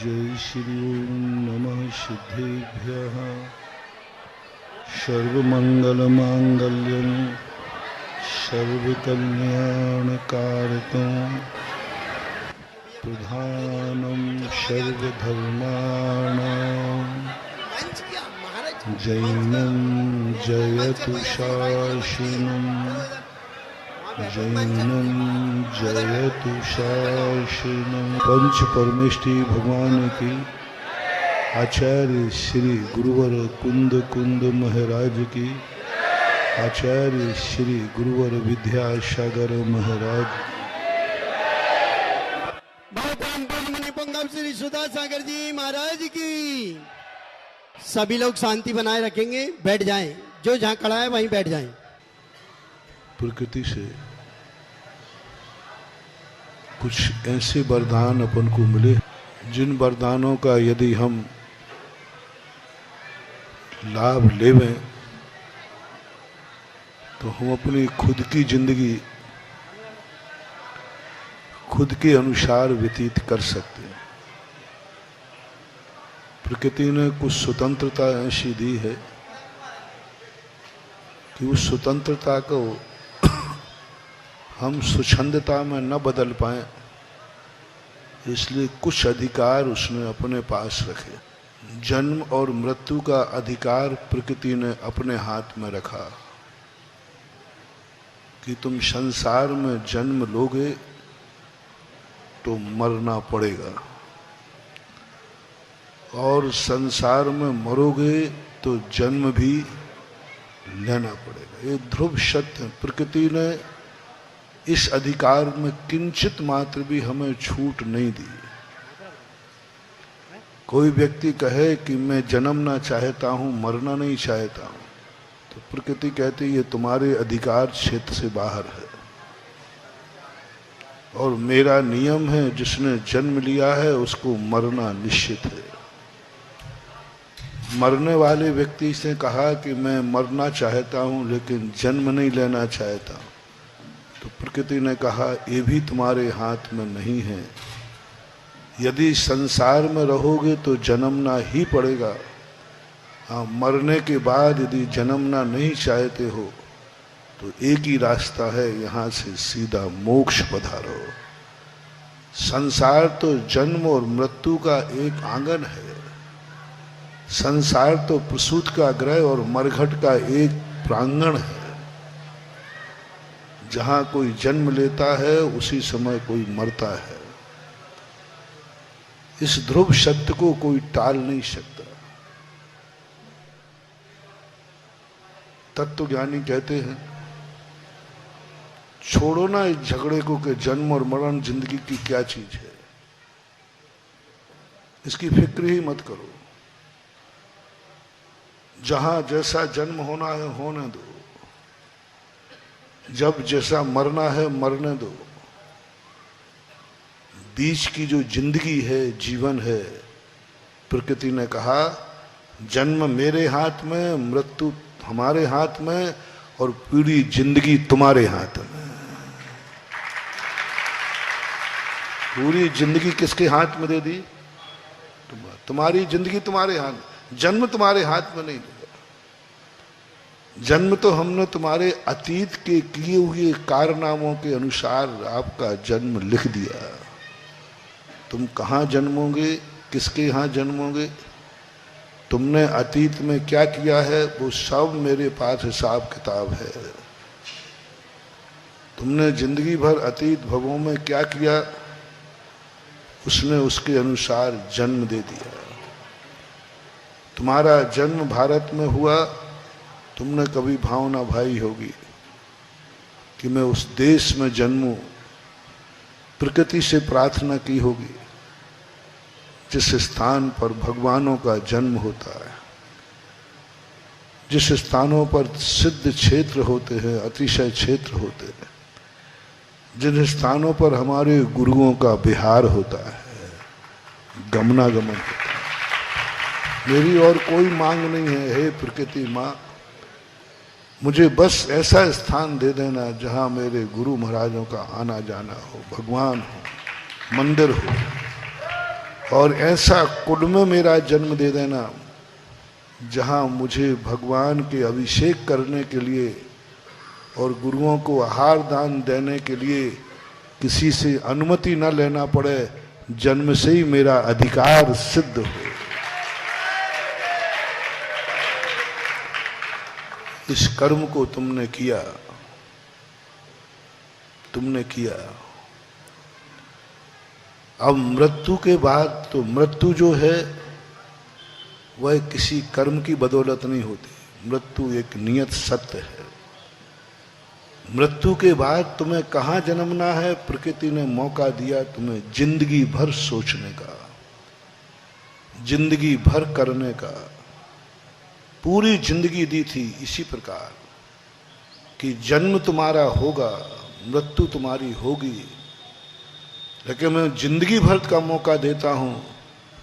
जय श्री ओम नमः सिद्धेभ्यः। सर्वमंगलमांगल्यं सर्वकल्याणकारकं प्रधानं सर्वधर्माणां जैनं जयतु शासनं जैनं जयतु शासनं। पंच परमेष्टि भगवान की आचार्य श्री गुरुवर कुंद कुंद महाराज की, आचार्य श्री गुरुवर विद्यासागर महाराज, पंगम श्री सुधा सागर जी महाराज की। सभी लोग शांति बनाए रखेंगे, बैठ जाएं, जो जहां खड़ा है वहीं बैठ जाएं। प्रकृति से कुछ ऐसे वरदान अपन को मिले जिन वरदानों का यदि हम लाभ लेवें तो हम अपनी खुद की जिंदगी खुद के अनुसार व्यतीत कर सकते हैं। प्रकृति ने कुछ स्वतंत्रता ऐसी दी है कि उस स्वतंत्रता को हम स्वच्छंदता में न बदल पाए, इसलिए कुछ अधिकार उसने अपने पास रखे। जन्म और मृत्यु का अधिकार प्रकृति ने अपने हाथ में रखा कि तुम संसार में जन्म लोगे तो मरना पड़ेगा, और संसार में मरोगे तो जन्म भी लेना पड़ेगा। ये ध्रुव सत्य है। प्रकृति ने इस अधिकार में किंचित मात्र भी हमें छूट नहीं दी। कोई व्यक्ति कहे कि मैं जन्मना चाहता हूं, मरना नहीं चाहता हूं, तो प्रकृति कहती है ये तुम्हारे अधिकार क्षेत्र से बाहर है, और मेरा नियम है जिसने जन्म लिया है उसको मरना निश्चित है। मरने वाले व्यक्ति से कहा कि मैं मरना चाहता हूं लेकिन जन्म नहीं लेना चाहता, तो प्रकृति ने कहा ये भी तुम्हारे हाथ में नहीं है। यदि संसार में रहोगे तो जन्मना ही पड़ेगा। हाँ, मरने के बाद यदि जन्मना नहीं चाहते हो तो एक ही रास्ता है, यहाँ से सीधा मोक्ष पधारो। संसार तो जन्म और मृत्यु का एक आंगन है। संसार तो प्रसूत का गृह और मरघट का एक प्रांगण है। जहां कोई जन्म लेता है उसी समय कोई मरता है। इस ध्रुव सत्य को कोई टाल नहीं सकता। तत्वज्ञानी कहते हैं छोड़ो ना इस झगड़े को कि जन्म और मरण जिंदगी की क्या चीज है, इसकी फिक्र ही मत करो। जहां जैसा जन्म होना है होने दो, जब जैसा मरना है मरने दो। बीच की जो जिंदगी है, जीवन है, प्रकृति ने कहा जन्म मेरे हाथ में, मृत्यु हमारे हाथ में, और पूरी जिंदगी तुम्हारे हाथ में। पूरी जिंदगी किसके हाथ में दे दी? तुम्हारी जिंदगी तुम्हारे हाथ में। जन्म तुम्हारे हाथ में नहीं दिया। जन्म तो हमने तुम्हारे अतीत के किए हुए कारनामों के अनुसार आपका जन्म लिख दिया। तुम कहाँ जन्मोगे, किसके यहाँ जन्मोगे, तुमने अतीत में क्या किया है, वो सब मेरे पास हिसाब किताब है। तुमने जिंदगी भर अतीत भवों में क्या किया, उसने उसके अनुसार जन्म दे दिया। तुम्हारा जन्म भारत में हुआ, तुमने कभी भावना भाई होगी कि मैं उस देश में जन्मूं। प्रकृति से प्रार्थना की होगी जिस स्थान पर भगवानों का जन्म होता है, जिस स्थानों पर सिद्ध क्षेत्र होते हैं, अतिशय क्षेत्र होते हैं, जिन स्थानों पर हमारे गुरुओं का विहार होता है, गमनागमन होता है। मेरी और कोई मांग नहीं है, हे प्रकृति माँ, मुझे बस ऐसा स्थान दे देना जहाँ मेरे गुरु महाराजों का आना जाना हो, भगवान हो, मंदिर हो। और ऐसा कुल में मेरा जन्म दे देना जहाँ मुझे भगवान के अभिषेक करने के लिए और गुरुओं को आहार दान देने के लिए किसी से अनुमति न लेना पड़े, जन्म से ही मेरा अधिकार सिद्ध हो। इस कर्म को तुमने किया, तुमने किया। अब मृत्यु के बाद तो मृत्यु जो है वह किसी कर्म की बदौलत नहीं होती, मृत्यु एक नियत सत्य है। मृत्यु के बाद तुम्हें कहाँ जन्मना है, प्रकृति ने मौका दिया तुम्हें जिंदगी भर सोचने का, जिंदगी भर करने का। पूरी जिंदगी दी थी इसी प्रकार कि जन्म तुम्हारा होगा, मृत्यु तुम्हारी होगी, लेकिन मैं जिंदगी भर का मौका देता हूं,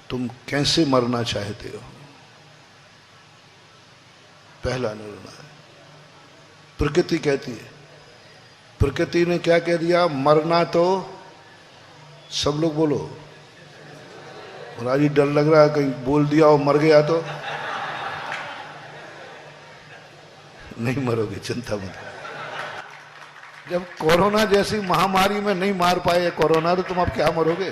तुम कैसे मरना चाहते हो। पहला निर्णय प्रकृति कहती है। प्रकृति ने क्या कह दिया, मरना तो सब लोग बोलो। और आज डर लग रहा है कहीं बोल दिया और मर गया तो नहीं मरोगे, चिंता मत। जब कोरोना जैसी महामारी में नहीं मार पाए कोरोना, तो तुम अब क्या मरोगे।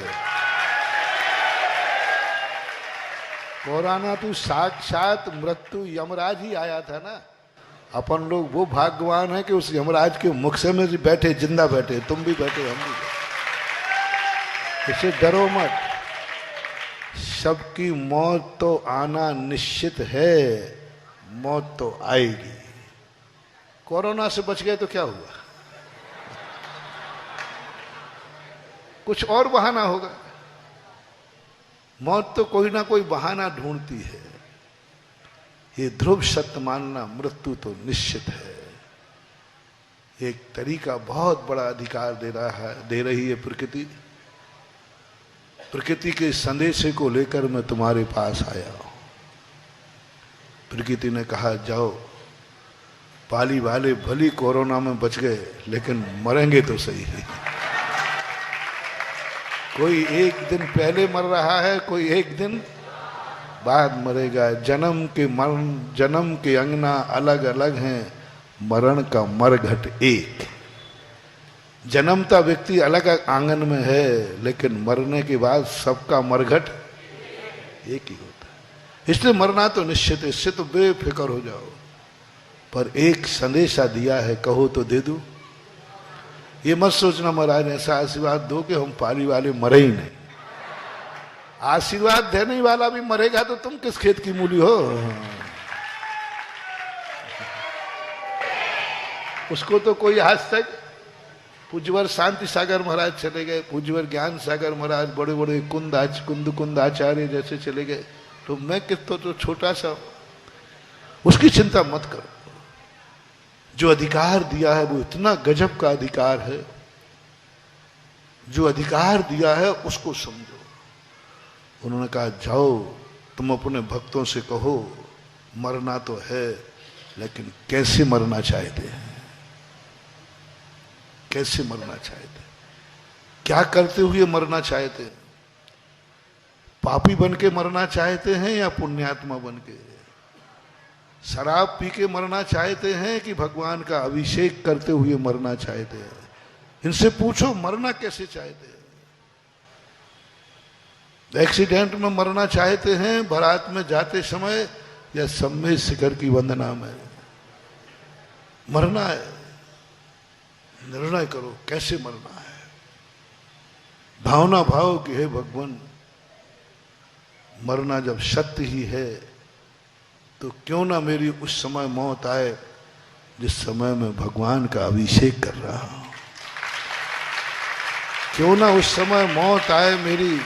कोरोना तो साक्षात मृत्यु यमराज ही आया था ना। अपन लोग वो भाग्यवान है कि उस यमराज के मुख से में बैठे, जिंदा बैठे, तुम भी बैठे, हम भी बैठे। इससे डरो मत, सबकी मौत तो आना निश्चित है, मौत तो आएगी। कोरोना से बच गए तो क्या हुआ, कुछ और बहाना होगा। मौत तो कोई ना कोई बहाना ढूंढती है। ये ध्रुव सत्य मानना, मृत्यु तो निश्चित है। एक तरीका बहुत बड़ा अधिकार दे रही है प्रकृति। प्रकृति के संदेश को लेकर मैं तुम्हारे पास आया हूं। प्रकृति ने कहा जाओ, पाली वाले भली कोरोना में बच गए, लेकिन मरेंगे तो सही है। कोई एक दिन पहले मर रहा है, कोई एक दिन बाद मरेगा। जन्म के अंगना अलग अलग हैं, मरण का मरघट एक। जन्मता व्यक्ति अलग आंगन में है, लेकिन मरने के बाद सबका मरघट एक ही होता है। इसलिए मरना तो निश्चित है, इससे तो बेफिक्र हो जाओ। पर एक संदेशा दिया है, कहो तो दे दूं। ये मत सोचना महाराज ऐसा आशीर्वाद दो कि हम पाली वाले मरे ही नहीं। आशीर्वाद देने वाला भी मरेगा तो तुम किस खेत की मूली हो। उसको तो कोई आज तक, पूज्यवर शांति सागर महाराज चले गए, पूज्यवर ज्ञान सागर महाराज, बड़े बड़े कुंद आचार्य जैसे चले गए, तो मैं कितना तो छोटा सा। उसकी चिंता मत करो। जो अधिकार दिया है वो इतना गजब का अधिकार है। जो अधिकार दिया है उसको समझो। उन्होंने कहा जाओ, तुम अपने भक्तों से कहो मरना तो है, लेकिन कैसे मरना चाहते हैं, कैसे मरना चाहते हैं, क्या करते हुए मरना चाहते हैं। पापी बन के मरना चाहते हैं या पुण्यात्मा बन के। शराब पी के मरना चाहते हैं कि भगवान का अभिषेक करते हुए मरना चाहते हैं। इनसे पूछो मरना कैसे चाहते हैं। एक्सीडेंट में मरना चाहते हैं, बारात में जाते समय, या सम्मेद शिखर की वंदना में मरना है। निर्णय करो कैसे मरना है। भावना भाव कि हे भगवान, मरना जब सत्य ही है तो क्यों ना मेरी उस समय मौत आए जिस समय मैं भगवान का अभिषेक कर रहा हूं। क्यों ना उस समय मौत आए मेरी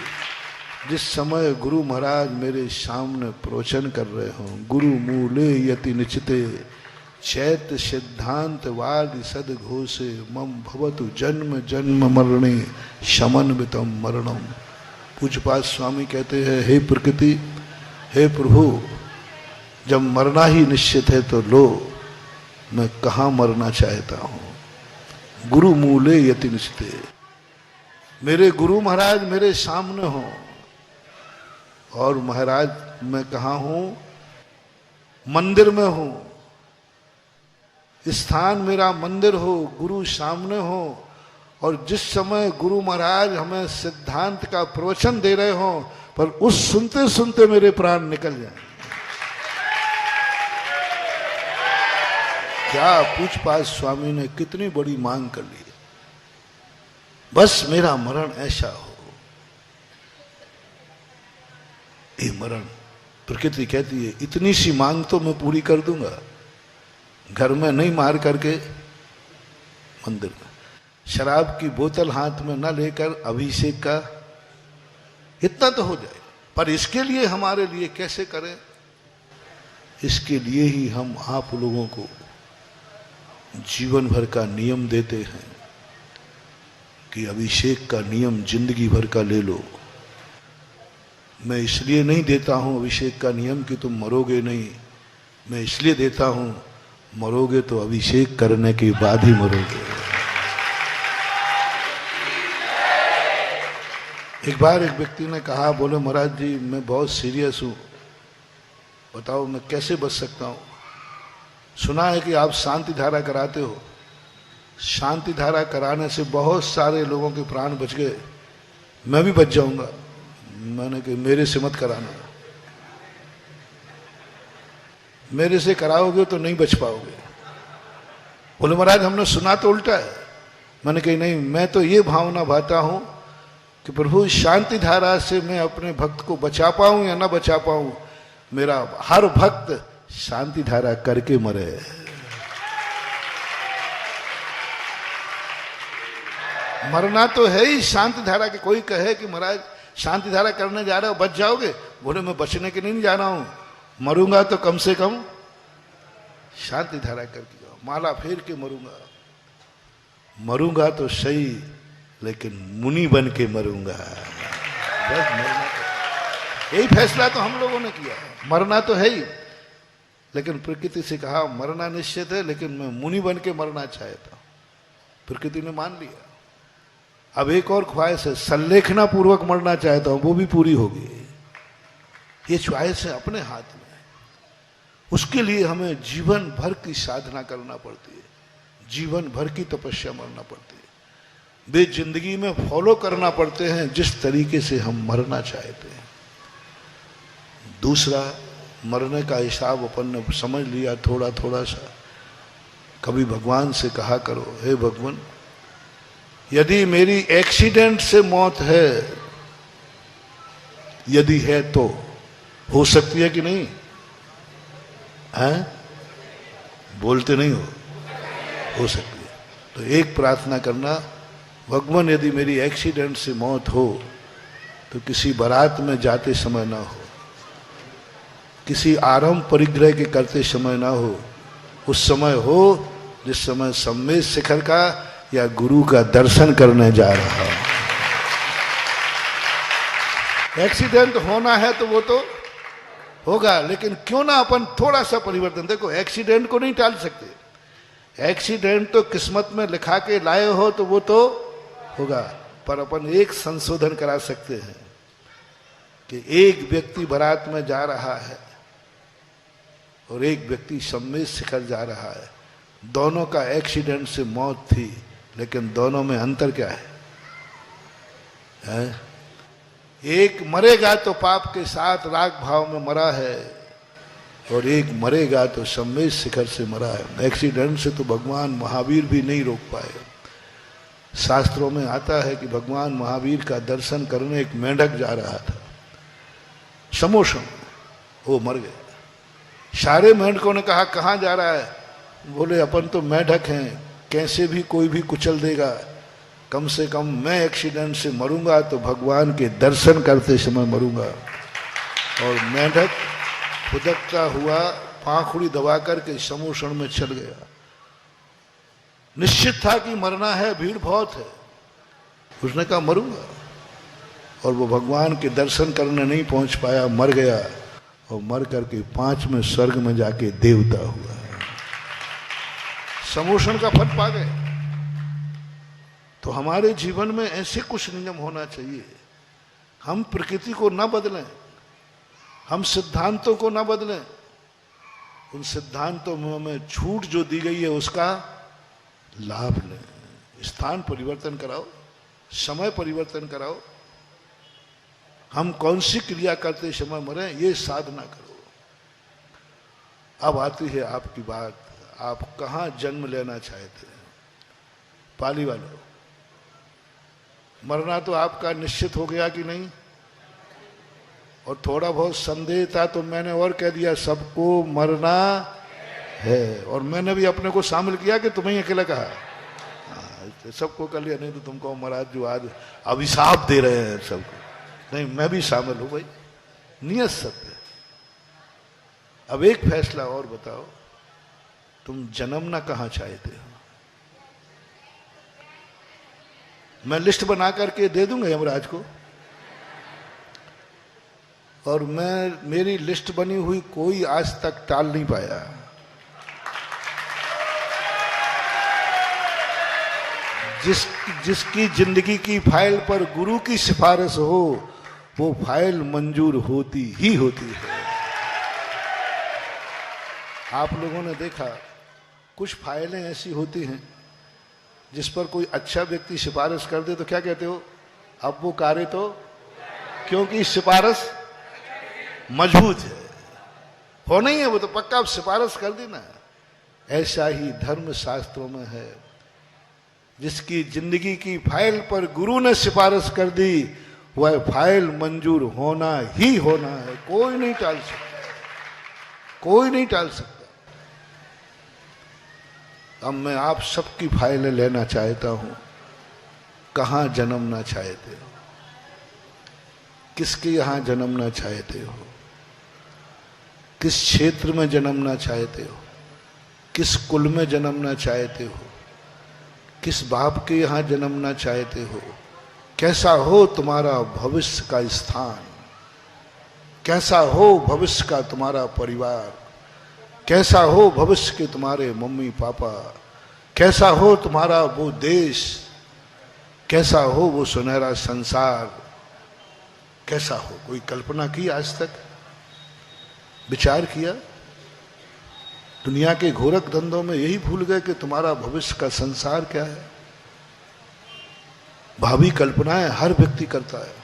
जिस समय गुरु महाराज मेरे सामने प्रवचन कर रहे हों। गुरु मूले यति निचिते चैत सिद्धांत वाद सदघोषे मम भवतु जन्म जन्म मरणे शमन वितम मरणम। पूज्यपाद स्वामी कहते हैं, हे प्रकृति, हे प्रभु, जब मरना ही निश्चित है तो लो, मैं कहाँ मरना चाहता हूँ। गुरु मूले यति निश्चिते, मेरे गुरु महाराज मेरे सामने हो, और महाराज मैं कहाँ हूं? मंदिर में हूं। स्थान मेरा मंदिर हो, गुरु सामने हो, और जिस समय गुरु महाराज हमें सिद्धांत का प्रवचन दे रहे हो, पर उस सुनते सुनते मेरे प्राण निकल जाए। क्या पूछपाछ स्वामी ने कितनी बड़ी मांग कर ली, बस मेरा मरण ऐसा हो। ये मरण प्रकृति कहती है इतनी सी मांग तो मैं पूरी कर दूंगा, घर में नहीं मार करके मंदिर में। शराब की बोतल हाथ में न लेकर अभिषेक का इतना तो हो जाए, पर इसके लिए हमारे लिए कैसे करें? इसके लिए ही हम आप लोगों को जीवन भर का नियम देते हैं कि अभिषेक का नियम जिंदगी भर का ले लो। मैं इसलिए नहीं देता हूं अभिषेक का नियम कि तुम मरोगे नहीं, मैं इसलिए देता हूं मरोगे तो अभिषेक करने के बाद ही मरोगे। एक बार एक व्यक्ति ने कहा, बोले महाराज जी मैं बहुत सीरियस हूं, बताओ मैं कैसे बच सकता हूं? सुना है कि आप शांति धारा कराते हो, शांति धारा कराने से बहुत सारे लोगों के प्राण बच गए, मैं भी बच जाऊंगा। मैंने कहा मेरे से मत कराना, मेरे से कराओगे तो नहीं बच पाओगे। बोले महाराज हमने सुना तो उल्टा है। मैंने कहा नहीं, मैं तो ये भावना भाता हूं कि प्रभु शांति धारा से मैं अपने भक्त को बचा पाऊं या ना बचा पाऊं, मेरा हर भक्त शांति धारा करके मरे। मरना तो है ही शांति धारा के। कोई कहे कि महाराज शांति धारा करने जा रहे हो बच जाओगे, बोले मैं बचने के लिए नहीं जा रहा हूं, मरूंगा तो कम से कम शांति धारा करके जाओ, माला फेर के मरूंगा। मरूंगा तो सही लेकिन मुनि बन के मरूंगा। बस मरना तो यही फैसला तो हम लोगों ने किया है। मरना तो है ही, लेकिन प्रकृति से कहा मरना निश्चित है, लेकिन मैं मुनि बन के मरना चाहता हूं। प्रकृति ने मान लिया। अब एक और ख्वाहिश है, संलेखना पूर्वक मरना चाहता हूं, वो भी पूरी होगी। ये ख्वाहिश है अपने हाथ में। उसके लिए हमें जीवन भर की साधना करना पड़ती है, जीवन भर की तपस्या मरना पड़ती है। वे जिंदगी में फॉलो करना पड़ते हैं जिस तरीके से हम मरना चाहते हैं। दूसरा, मरने का हिसाब अपन ने समझ लिया थोड़ा थोड़ा सा। कभी भगवान से कहा करो, हे भगवान यदि मेरी एक्सीडेंट से मौत है, यदि है तो हो सकती है कि नहीं? हैं? बोलते नहीं हो सकती है। तो एक प्रार्थना करना, भगवान यदि मेरी एक्सीडेंट से मौत हो तो किसी बारात में जाते समय ना हो, किसी आरंभ परिग्रह के करते समय ना हो, उस समय हो जिस समय सम्मेद शिखर का या गुरु का दर्शन करने जा रहा हो। एक्सीडेंट होना है तो वो तो होगा, लेकिन क्यों ना अपन थोड़ा सा परिवर्तन। देखो एक्सीडेंट को नहीं टाल सकते, एक्सीडेंट तो किस्मत में लिखा के लाए हो तो वो तो होगा, पर अपन एक संशोधन करा सकते हैं कि एक व्यक्ति बारात में जा रहा है और एक व्यक्ति सम्मेद शिखर जा रहा है। दोनों का एक्सीडेंट से मौत थी, लेकिन दोनों में अंतर क्या है? एक मरेगा तो पाप के साथ राग भाव में मरा है, और एक मरेगा तो सम्मेद शिखर से मरा है। एक्सीडेंट से तो भगवान महावीर भी नहीं रोक पाए। शास्त्रों में आता है कि भगवान महावीर का दर्शन करने एक मेंढक जा रहा था, समोषण, वो मर गया। सारे मेंढकों ने कहा कहाँ जा रहा है? बोले अपन तो मेंढक हैं, कैसे भी कोई भी कुचल देगा, कम से कम मैं एक्सीडेंट से मरूंगा तो भगवान के दर्शन करते समय मरूंगा। और मेंढक खुदकता हुआ पाखुड़ी दबा करके समोषण में चल गया। निश्चित था कि मरना है, भीड़ बहुत है। उसने कहा मरूंगा, और वो भगवान के दर्शन करने नहीं पहुंच पाया, मर गया, और मर करके 5वें स्वर्ग में जाके देवता हुआ। समोषण का फल पा गए। तो हमारे जीवन में ऐसे कुछ नियम होना चाहिए, हम प्रकृति को न बदलें, हम सिद्धांतों को ना बदलें, उन सिद्धांतों में हमें छूट जो दी गई है उसका लाभ लें। स्थान परिवर्तन कराओ, समय परिवर्तन कराओ। हम कौन सी क्रिया करते समय मरे, ये साधना करो। अब आती है आपकी बात, आप कहां जन्म लेना चाहते हैं? पाली वालों, मरना तो आपका निश्चित हो गया कि नहीं? और थोड़ा बहुत संदेह था तो मैंने और कह दिया, सबको मरना है। और मैंने भी अपने को शामिल किया कि तुम्हें ही अकेला कहा, सबको कर लिया। नहीं तो तुमको महाराज जो आज अभिशाप दे रहे हैं सबको, नहीं मैं भी शामिल हूं भाई, नियत सत्य। अब एक फैसला और बताओ, तुम जन्मना कहां चाहते हो? मैं लिस्ट बना करके दे दूंगा यमराज को, और मेरी लिस्ट बनी हुई कोई आज तक टाल नहीं पाया। जिसकी जिंदगी की फाइल पर गुरु की सिफारिश हो, वो फाइल मंजूर होती ही होती है। आप लोगों ने देखा, कुछ फाइलें ऐसी होती हैं जिस पर कोई अच्छा व्यक्ति सिफारिश कर दे तो क्या कहते हो? अब वो कार्य तो, क्योंकि सिफारिश मजबूत है, हो नहीं है वो तो पक्का अब सिफारिश कर दी ना। ऐसा ही धर्म शास्त्रों में है, जिसकी जिंदगी की फाइल पर गुरु ने सिफारिश कर दी, वह फाइल मंजूर होना ही होना है। कोई नहीं टाल सकता, कोई नहीं टाल सकता। अब मैं आप सबकी फाइलें लेना चाहता हूं। कहां जन्मना चाहते हो? किसके यहां जन्मना चाहते हो? किस क्षेत्र में जन्मना चाहते हो? किस कुल में जन्मना चाहते हो? किस बाप के यहां जन्मना चाहते हो? कैसा हो तुम्हारा भविष्य का स्थान? कैसा हो भविष्य का तुम्हारा परिवार? कैसा हो भविष्य के तुम्हारे मम्मी पापा? कैसा हो तुम्हारा वो देश? कैसा हो वो सुनहरा संसार? कैसा हो? कोई कल्पना की आज तक? विचार किया? दुनिया के घोरक धंधों में यही भूल गए कि तुम्हारा भविष्य का संसार क्या है। भावी कल्पनाएं हर व्यक्ति करता है।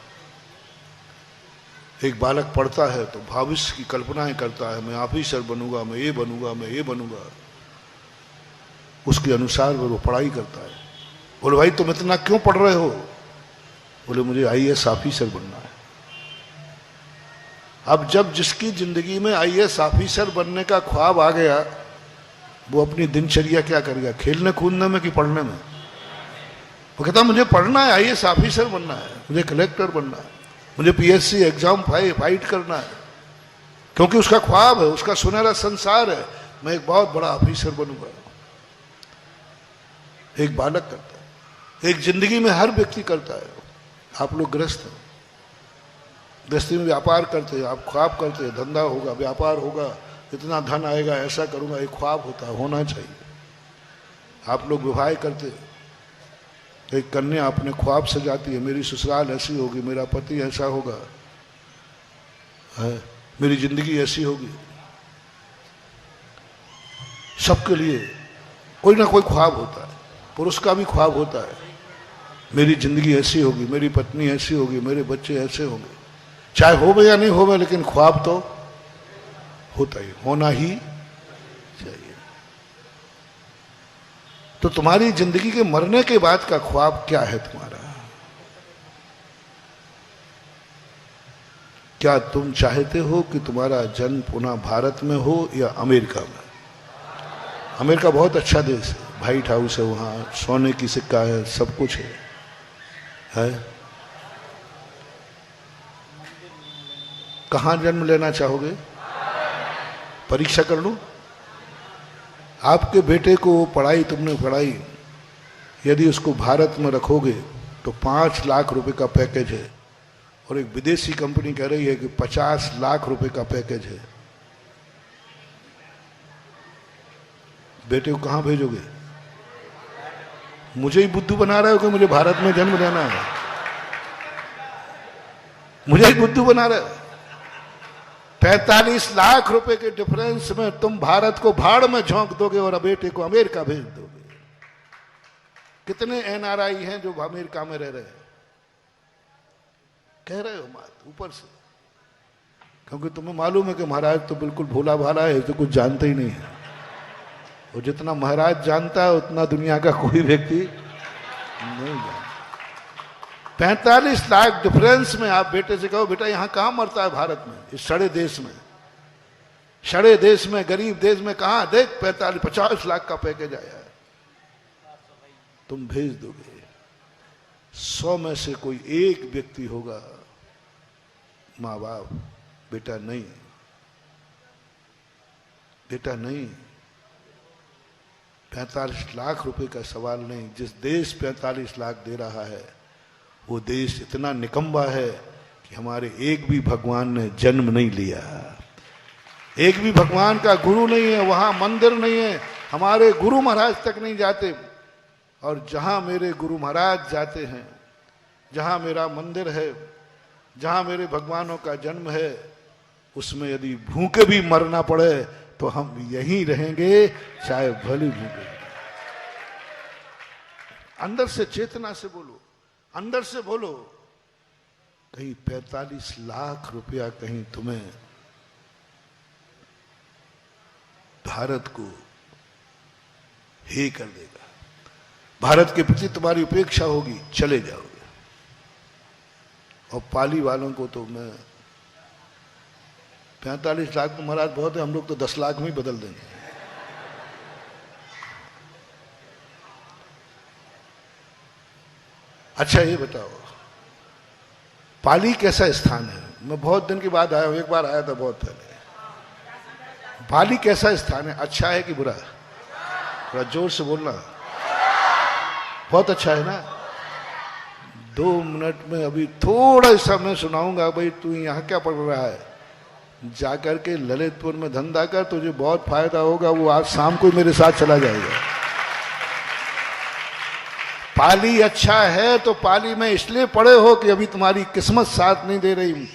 एक बालक पढ़ता है तो भविष्य की कल्पनाएं करता है, मैं ऑफिसर बनूंगा, मैं ये बनूंगा, मैं ये बनूंगा। उसके अनुसार वो पढ़ाई करता है। बोले भाई तुम इतना क्यों पढ़ रहे हो? बोले मुझे आईएएस ऑफिसर बनना है। अब जब जिसकी जिंदगी में आईएएस ऑफिसर बनने का ख्वाब आ गया, वो अपनी दिनचर्या क्या करेगा? खेलने कूदने में कि पढ़ने में? वो कहता मुझे पढ़ना है, आईएएस ऑफिसर बनना है, मुझे कलेक्टर बनना है, मुझे पीएससी एग्जाम फाइट करना है, क्योंकि उसका ख्वाब है, उसका सुनहरा संसार है, मैं एक बहुत बड़ा ऑफिसर बनूंगा। एक बालक करता है, एक जिंदगी में हर व्यक्ति करता है। आप लोग गृहस्थ हैं, गृहस्थी में व्यापार करते हैं, आप ख्वाब करते हैं धंधा होगा, व्यापार होगा, इतना धन आएगा, ऐसा करूंगा, एक ख्वाब होता है, होना चाहिए। आप लोग विवाह करते हैं, एक कन्या अपने ख्वाब सजाती है, मेरी ससुराल ऐसी होगी, मेरा पति ऐसा होगा, है मेरी जिंदगी ऐसी होगी। सबके लिए कोई ना कोई ख्वाब होता है। पुरुष का भी ख्वाब होता है, मेरी जिंदगी ऐसी होगी, मेरी पत्नी ऐसी होगी, मेरे बच्चे ऐसे होंगे। चाहे हो या नहीं हो, लेकिन ख्वाब तो होता ही, होना ही चाहिए। तो तुम्हारी जिंदगी के मरने के बाद का ख्वाब क्या है तुम्हारा? क्या तुम चाहते हो कि तुम्हारा जन्म पुनः भारत में हो या अमेरिका में? अमेरिका बहुत अच्छा देश है, व्हाइट हाउस है, वहां सोने की सिक्का है, सब कुछ है? कहां जन्म लेना चाहोगे? परीक्षा कर लूं? आपके बेटे को पढ़ाई तुमने पढ़ाई, यदि उसको भारत में रखोगे तो 5 लाख रुपए का पैकेज है, और एक विदेशी कंपनी कह रही है कि 50 लाख रुपए का पैकेज है। बेटे को कहां भेजोगे? मुझे ही बुद्धू बना रहे हो कि मुझे भारत में जन्म लेना है? मुझे ही बुद्धू बना रहे हो? 45 लाख रुपए के डिफरेंस में तुम भारत को भाड़ में झोंक दोगे और बेटे को अमेरिका भेज दोगे। कितने एनआरआई हैं जो अमेरिका में रह रहे हैं? कह रहे हो बात ऊपर से, क्योंकि तुम्हें मालूम है कि महाराज तो बिल्कुल भोला भाला है, तो कुछ जानते ही नहीं है। और जितना महाराज जानता है उतना दुनिया का कोई व्यक्ति नहीं जानता। 45 लाख डिफरेंस में आप बेटे से कहो बेटा यहां कहां मरता है भारत में, इस सड़े देश में, सड़े देश में, गरीब देश में कहां देख 50 लाख का पैकेज आया है, तुम भेज दोगे। 100 में से कोई एक व्यक्ति होगा माँ बाप बेटा नहीं, बेटा नहीं। 45 लाख रुपए का सवाल नहीं। जिस देश 45 लाख दे रहा है वो देश इतना निकम्मा है कि हमारे एक भी भगवान ने जन्म नहीं लिया, एक भी भगवान का गुरु नहीं है, वहां मंदिर नहीं है, हमारे गुरु महाराज तक नहीं जाते। और जहां मेरे गुरु महाराज जाते हैं, जहां मेरा मंदिर है, जहां मेरे भगवानों का जन्म है, उसमें यदि भूखे भी मरना पड़े तो हम यहीं रहेंगे, चाहे भली भूखे। अंदर से चेतना से बोलो, अंदर से बोलो। कहीं 45 लाख रुपया कहीं तुम्हें भारत को हे कर देगा, भारत के प्रति तुम्हारी उपेक्षा होगी, चले जाओगे। और पाली वालों को तो मैं 45 लाख तो महाराज बहुत है, हम लोग तो 10 लाख में ही बदल देंगे। अच्छा ये बताओ पाली कैसा स्थान है? मैं बहुत दिन के बाद आया हूं, एक बार आया था बहुत पहले। पाली कैसा स्थान है? अच्छा है कि बुरा? थोड़ा जोर से बोलना। बहुत अच्छा है ना? 2 मिनट में अभी थोड़ा सा मैं सुनाऊंगा। भाई तू यहाँ क्या पढ़ रहा है, जाकर के ललितपुर में धंधा कर, तुझे बहुत फायदा होगा। वो आज शाम को मेरे साथ चला जाएगा। पाली अच्छा है तो पाली में इसलिए पढ़े हो कि अभी तुम्हारी किस्मत साथ नहीं दे रही।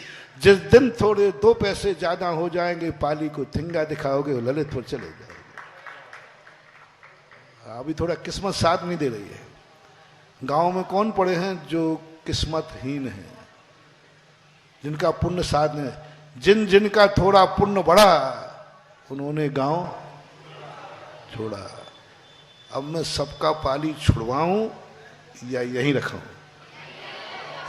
जिस दिन थोड़े 2 पैसे ज्यादा हो जाएंगे, पाली को थिंगा दिखाओगे और ललितपुर चले जाओगे। अभी थोड़ा किस्मत साथ नहीं दे रही है। गांव में कौन पड़े हैं जो किस्मतहीन हैं, जिनका पुण्य साथ नहीं, जिनका थोड़ा पुण्य बढ़ा उन्होंने गांव छोड़ा। अब मैं सबका पाली छुड़वाऊं या यहीं रखूं?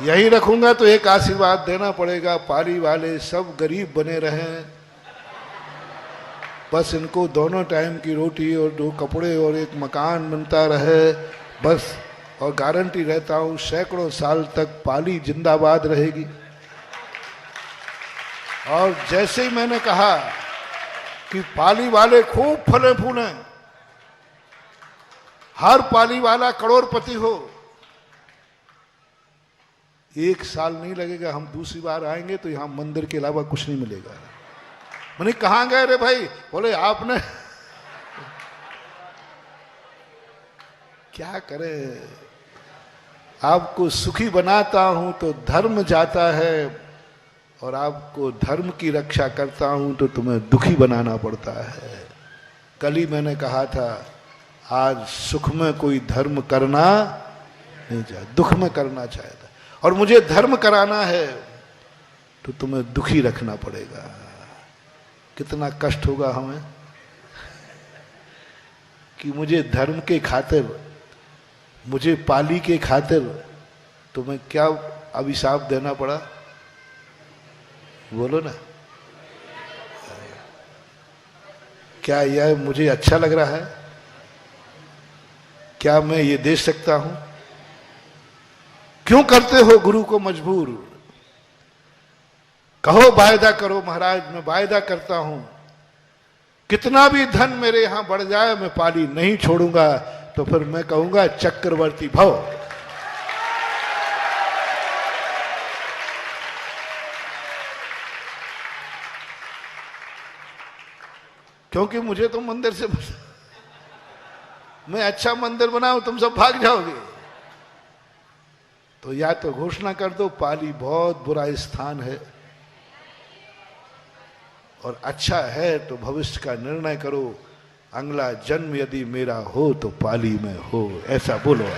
यहीं रखूंगा तो एक आशीर्वाद देना पड़ेगा, पाली वाले सब गरीब बने रहें, बस इनको दोनों टाइम की रोटी और 2 कपड़े और एक मकान मिलता रहे बस। और गारंटी रहता हूं सैकड़ों साल तक पाली जिंदाबाद रहेगी। और जैसे ही मैंने कहा कि पाली वाले खूब फले फूले, हर पाली वाला करोड़पति हो, 1 साल नहीं लगेगा, हम दूसरी बार आएंगे तो यहां मंदिर के अलावा कुछ नहीं मिलेगा। मैंने कहां गए रे भाई? बोले आपने क्या करे, आपको सुखी बनाता हूं तो धर्म जाता है, और आपको धर्म की रक्षा करता हूं तो तुम्हें दुखी बनाना पड़ता है। कल ही मैंने कहा था आज सुख में कोई धर्म करना नहीं चाहे, दुख में करना चाहता। और मुझे धर्म कराना है तो तुम्हें दुखी रखना पड़ेगा। कितना कष्ट होगा हमें कि मुझे धर्म के खातिर, मुझे पाली के खातिर तुम्हें क्या अभिशाप देना पड़ा? बोलो ना, क्या यह मुझे अच्छा लग रहा है? क्या मैं ये दे सकता हूं? क्यों करते हो गुरु को मजबूर? कहो वायदा करो महाराज, मैं वायदा करता हूं कितना भी धन मेरे यहां बढ़ जाए मैं पाली नहीं छोड़ूंगा। तो फिर मैं कहूंगा चक्रवर्ती भव। क्योंकि मुझे तो मंदिर से मैं अच्छा मंदिर बनाऊं तुम सब भाग जाओगे। तो या तो घोषणा कर दो पाली बहुत बुरा स्थान है, और अच्छा है तो भविष्य का निर्णय करो, अगला जन्म यदि मेरा हो तो पाली में हो, ऐसा बोलो।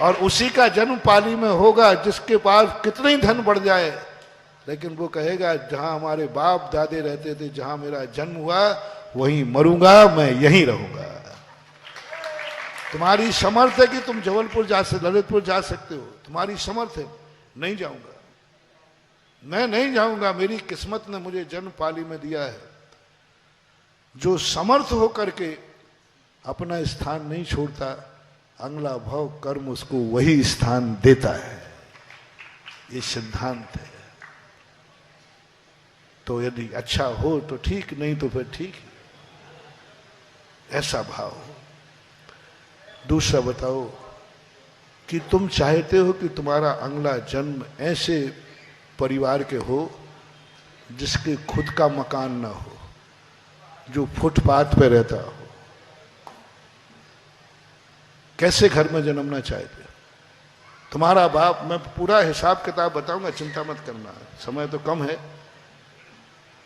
और उसी का जन्म पाली में होगा जिसके पास कितना ही धन बढ़ जाए, लेकिन वो कहेगा जहां हमारे बाप दादे रहते थे, जहां मेरा जन्म हुआ वहीं मरूंगा, मैं यहीं रहूंगा। तुम्हारी समर्थ है कि तुम जबलपुर जा सकते, ललितपुर जा सकते हो, तुम्हारी समर्थ है। नहीं जाऊंगा, मैं नहीं जाऊंगा, मेरी किस्मत ने मुझे जन्म पाली में दिया है। जो समर्थ होकर के अपना स्थान नहीं छोड़ता, अगला भव कर्म उसको वही स्थान देता है, ये सिद्धांत है। तो यदि अच्छा हो तो ठीक, नहीं तो फिर ठीक, ऐसा भाव हो। दूसरा बताओ कि तुम चाहते हो कि तुम्हारा अगला जन्म ऐसे परिवार के हो जिसके खुद का मकान ना हो, जो फुटपाथ पे रहता हो। कैसे घर में जन्मना चाहते हो? तुम्हारा बाप, मैं पूरा हिसाब किताब बताऊंगा, चिंता मत करना, समय तो कम है,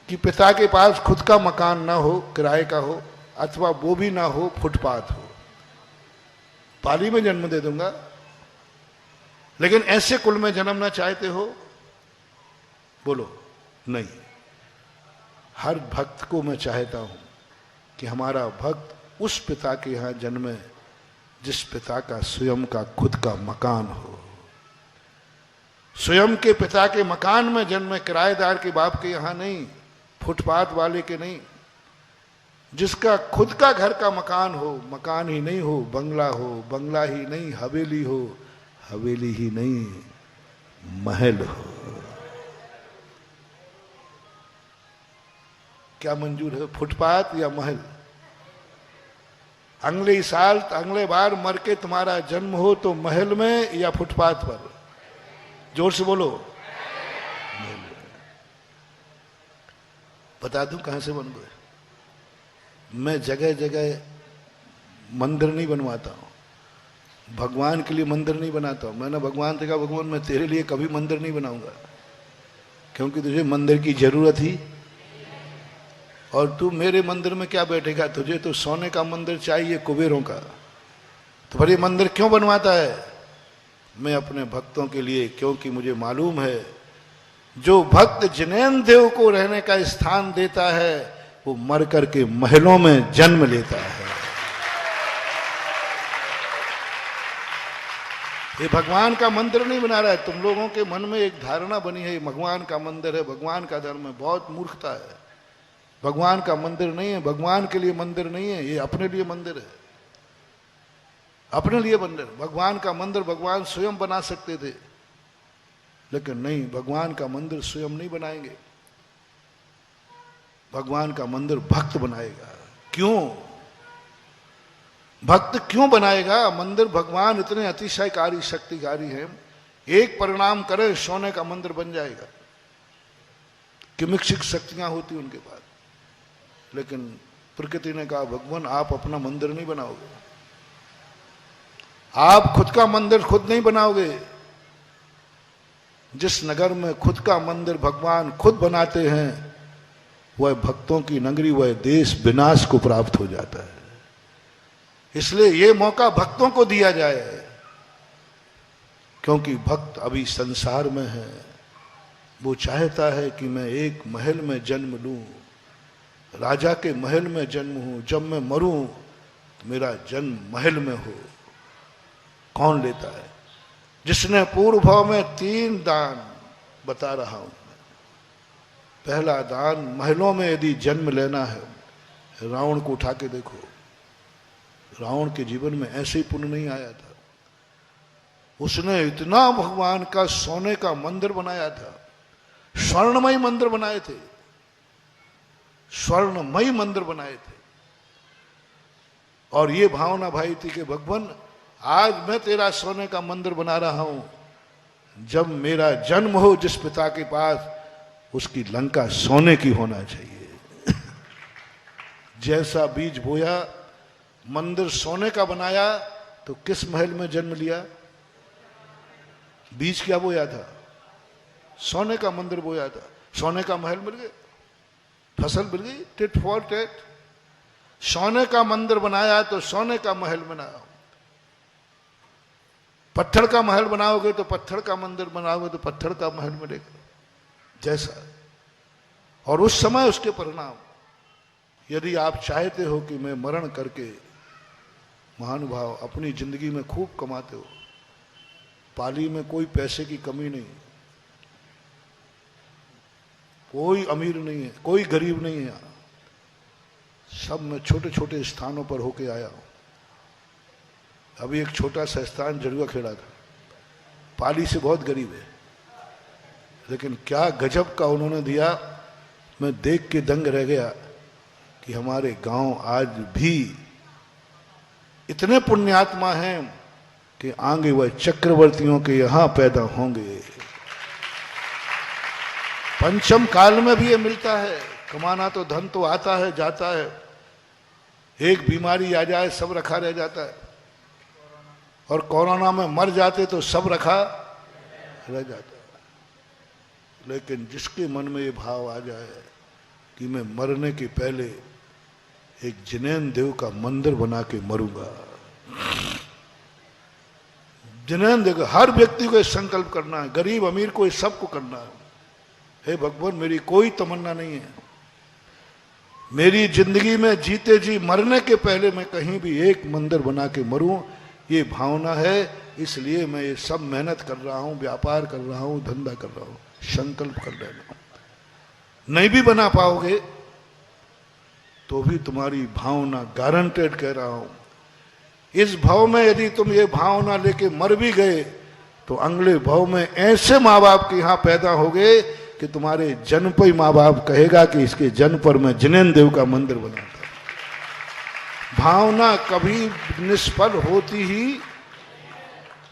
कि पिता के पास खुद का मकान ना हो, किराए का हो, अथवा वो भी ना हो, फुटपाथ हो, पाली में जन्म दे दूंगा। लेकिन ऐसे कुल में जन्मना चाहते हो? बोलो नहीं। हर भक्त को मैं चाहता हूं कि हमारा भक्त उस पिता के यहां जन्मे जिस पिता का स्वयं का खुद का मकान हो, स्वयं के पिता के मकान में जन्मे, किराएदार के बाप के यहां नहीं, फुटपाथ वाले के नहीं, जिसका खुद का घर का मकान हो, मकान ही नहीं हो बंगला हो, बंगला ही नहीं हवेली हो, हवेली ही नहीं महल हो। क्या मंजूर है, फुटपाथ या महल? अगले साल, अगले बार मर के तुम्हारा जन्म हो तो महल में या फुटपाथ पर? जोर से बोलो। बता दूं कहां से बन गए? मैं जगह जगह मंदिर नहीं बनवाता हूं, भगवान के लिए मंदिर नहीं बनाता हूं। मैंने भगवान से कहा, भगवान मैं तेरे लिए कभी मंदिर नहीं बनाऊंगा, क्योंकि तुझे मंदिर की जरूरत ही, और तू मेरे मंदिर में क्या बैठेगा? तुझे तो सोने का मंदिर चाहिए, कुबेरों का, तो फिर ये मंदिर क्यों बनवाता है? मैं अपने भक्तों के लिए, क्योंकि मुझे मालूम है जो भक्त जिनेन्द्र देव को रहने का स्थान देता है वो मर करके महलों में जन्म लेता है। ये भगवान का मंदिर नहीं बना रहा है। तुम लोगों के मन में एक धारणा बनी है भगवान का मंदिर है, भगवान का धर्म है, बहुत मूर्खता है। भगवान का मंदिर नहीं है, भगवान के लिए मंदिर नहीं है, ये अपने लिए मंदिर है, अपने लिए मंदिर। भगवान का मंदिर भगवान स्वयं बना सकते थे, लेकिन नहीं, भगवान का मंदिर स्वयं नहीं बनाएंगे, भगवान का मंदिर भक्त बनाएगा। क्यों? भक्त क्यों बनाएगा मंदिर? भगवान इतने अतिशयकारी शक्तिकारी हैं, एक परिणाम करे सोने का मंदिर बन जाएगा। किमिक्षिक शक्तियां होती उनके पास, लेकिन प्रकृति ने कहा भगवान आप अपना मंदिर नहीं बनाओगे, आप खुद का मंदिर खुद नहीं बनाओगे। जिस नगर में खुद का मंदिर भगवान खुद बनाते हैं वह भक्तों की नगरी, वह देश विनाश को प्राप्त हो जाता है। इसलिए यह मौका भक्तों को दिया जाए, क्योंकि भक्त अभी संसार में है। वो चाहता है कि मैं एक महल में जन्म लूं, राजा के महल में जन्म हूं, जब मैं मरूं तो मेरा जन्म महल में हो। कौन लेता है? जिसने पूर्व भाव में 3 दान बता रहा हूं। पहला दान, महलों में यदि जन्म लेना है, रावण को उठा के देखो, रावण के जीवन में ऐसे ही पुण्य नहीं आया था। उसने इतना भगवान का सोने का मंदिर बनाया था, स्वर्णमयी मंदिर बनाए थे, स्वर्णमयी मंदिर बनाए थे। और ये भावना भाई थी कि भगवान आज मैं तेरा सोने का मंदिर बना रहा हूं, जब मेरा जन्म हो जिस पिता के पास, उसकी लंका सोने की होना चाहिए। जैसा बीज बोया, मंदिर सोने का बनाया, तो किस महल में जन्म लिया? बीज क्या बोया था? सोने का मंदिर बोया था। सोने का महल मिल गया, फसल मिल गई, टिट फॉर टेट। सोने का मंदिर बनाया तो सोने का महल बनाओ, पत्थर का महल बनाओगे तो पत्थर का मंदिर बनाओगे तो पत्थर का महल मिलेगा जैसा, और उस समय उसके परिणाम। यदि आप चाहते हो कि मैं मरण करके महानुभाव अपनी जिंदगी में खूब कमाते हो, पाली में कोई पैसे की कमी नहीं, कोई अमीर नहीं है, कोई गरीब नहीं है, सब मैं छोटे छोटे स्थानों पर होके आया हूं। अभी एक छोटा सा स्थान जड़ुआ खेड़ा था, पाली से बहुत गरीब है, लेकिन क्या गजब का उन्होंने दिया, मैं देख के दंग रह गया कि हमारे गांव आज भी इतने पुण्यात्मा हैं कि आगे वह चक्रवर्तियों के यहां पैदा होंगे। पंचम काल में भी ये मिलता है, कमाना तो धन तो आता है जाता है, एक बीमारी आ जाए सब रखा रह जाता है, और कोरोना में मर जाते तो सब रखा रह जाता है। लेकिन जिसके मन में ये भाव आ जाए कि मैं मरने के पहले एक जिनेन देव का मंदिर बना के मरूंगा, जिनेन देव, हर व्यक्ति को संकल्प करना है, गरीब अमीर को सबको करना है। हे भगवान, मेरी कोई तमन्ना नहीं है, मेरी जिंदगी में जीते जी मरने के पहले मैं कहीं भी एक मंदिर बना के मरूं, ये भावना है। इसलिए मैं ये सब मेहनत कर रहा हूं, व्यापार कर रहा हूं, धंधा कर रहा हूं। संकल्प कर लेना, नहीं भी बना पाओगे तो भी तुम्हारी भावना गारंटेड कह रहा हूं, इस भाव में यदि तुम ये भावना लेके मर भी गए तो अगले भाव में ऐसे माँ बाप के यहां पैदा होगे कि तुम्हारे जन्म पर ही माँ बाप कहेगा कि इसके जन्म पर मैं जिनेन देव का मंदिर बनाता। भावना कभी निष्फल होती ही,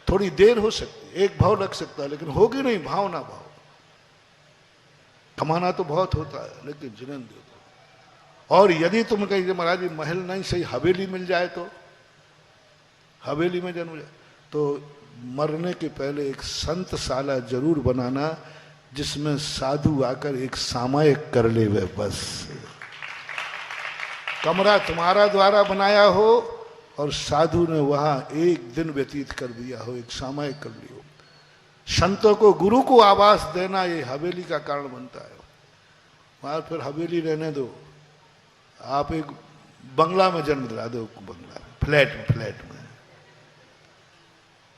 थोड़ी देर हो सकती, एक भाव लग सकता है, लेकिन होगी नहीं भावना। भाव कमाना तो बहुत होता है, लेकिन जिनेन देव। और यदि तुम कहीं महाराज जी महल नहीं सही हवेली मिल जाए तो हवेली में जन्म जाए, तो मरने के पहले एक संतशाला जरूर बनाना, जिसमें साधु आकर एक सामायिक कर ले वे, बस कमरा तुम्हारा द्वारा बनाया हो और साधु ने वहां एक दिन व्यतीत कर दिया हो, एक सामायिक कर लिया हो। संतों को, गुरु को आवास देना ये हवेली का कारण बनता है। वहां फिर हवेली रहने दो, आप एक बंगला में जन्म दिला दो, बंगला में, फ्लैट में,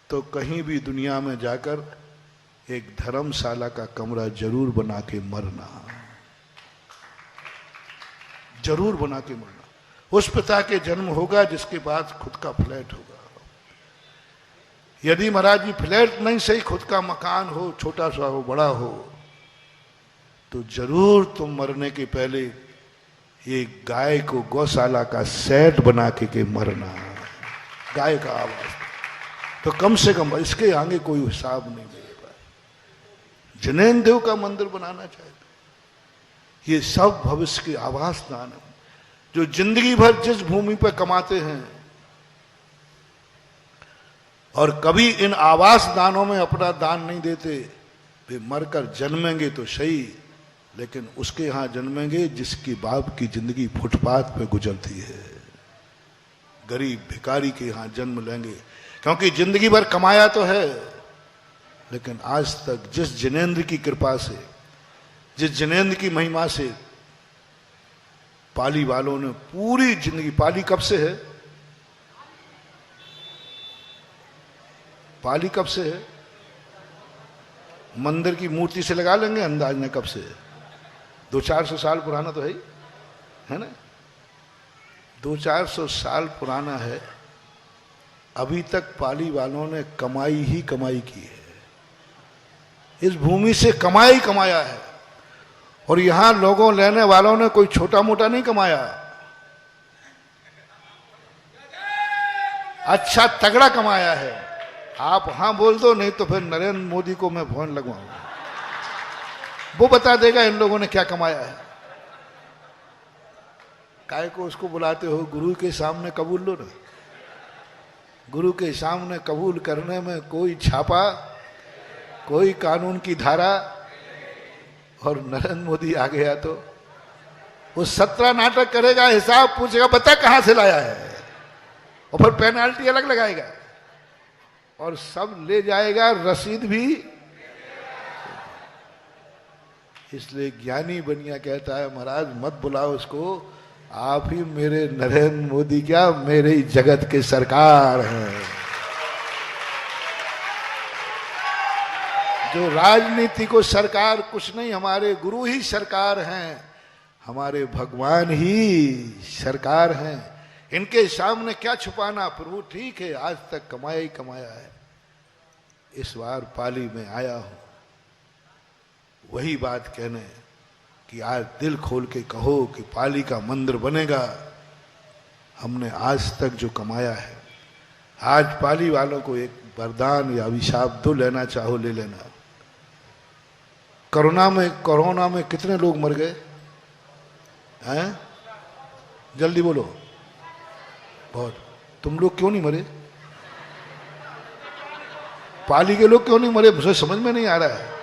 तो कहीं भी दुनिया में जाकर एक धर्मशाला का कमरा जरूर बना के मरना, जरूर बना के मरना। उस पिता के जन्म होगा जिसके बाद खुद का फ्लैट होगा। यदि महाराज जी फ्लैट नहीं सही, खुद का मकान हो, छोटा सा हो बड़ा हो, तो जरूर तुम मरने के पहले एक गाय को गौशाला का सेट बना के मरना, गाय का आवाज। तो कम से कम इसके आगे कोई हिसाब नहीं मेरे पास। जिनेन देव का मंदिर बनाना चाहते, ये सब भविष्य के आवास दान है। जो जिंदगी भर जिस भूमि पर कमाते हैं और कभी इन आवास दानों में अपना दान नहीं देते, वे मरकर जन्मेंगे तो सही, लेकिन उसके यहां जन्मेंगे जिसकी बाप की जिंदगी फुटपाथ पे गुजरती है। गरीब भिखारी के यहां जन्म लेंगे, क्योंकि जिंदगी भर कमाया तो है, लेकिन आज तक जिस जिनेंद्र की कृपा से, जिस जिनेंद्र की महिमा से पाली वालों ने पूरी जिंदगी, पाली कब से है, पाली कब से है, मंदिर की मूर्ति से लगा लेंगे अंदाज में कब से है, 200-400 साल पुराना तो है ना, 200-400 साल पुराना है। अभी तक पाली वालों ने कमाई ही कमाई की है, इस भूमि से कमाई कमाया है। और यहां लोगों लेने वालों ने कोई छोटा मोटा नहीं कमाया, अच्छा तगड़ा कमाया है। आप हाँ बोल दो, नहीं तो फिर नरेंद्र मोदी को मैं फोन लगवाऊंगा, वो बता देगा इन लोगों ने क्या कमाया है। काय को उसको बुलाते हो, गुरु के सामने कबूल लो ना। गुरु के सामने कबूल करने में कोई छापा, कोई कानून की धारा, और नरेंद्र मोदी आ गया तो वो 17 नाटक करेगा, हिसाब पूछेगा, बता कहां से लाया है, और फिर पेनाल्टी अलग लगाएगा और सब ले जाएगा, रसीद भी। इसलिए ज्ञानी बनिया कहता है, महाराज मत बुलाओ उसको, आप ही मेरे नरेंद्र मोदी क्या, मेरे ही जगत के सरकार हैं। जो राजनीति को सरकार कुछ नहीं, हमारे गुरु ही सरकार हैं, हमारे भगवान ही सरकार हैं। इनके सामने क्या छुपाना। प्रभु ठीक है, आज तक कमाया ही कमाया है, इस बार पाली में आया हूं वही बात कहने कि आज दिल खोल के कहो कि पाली का मंदिर बनेगा। हमने आज तक जो कमाया है, आज पाली वालों को एक वरदान या अभिशाप दो, लेना चाहो ले लेना। कोरोना में कितने लोग मर गए हैं? जल्दी बोलो। बहुत। तुम लोग क्यों नहीं मरे? पाली के लोग क्यों नहीं मरे? मुझे समझ में नहीं आ रहा है।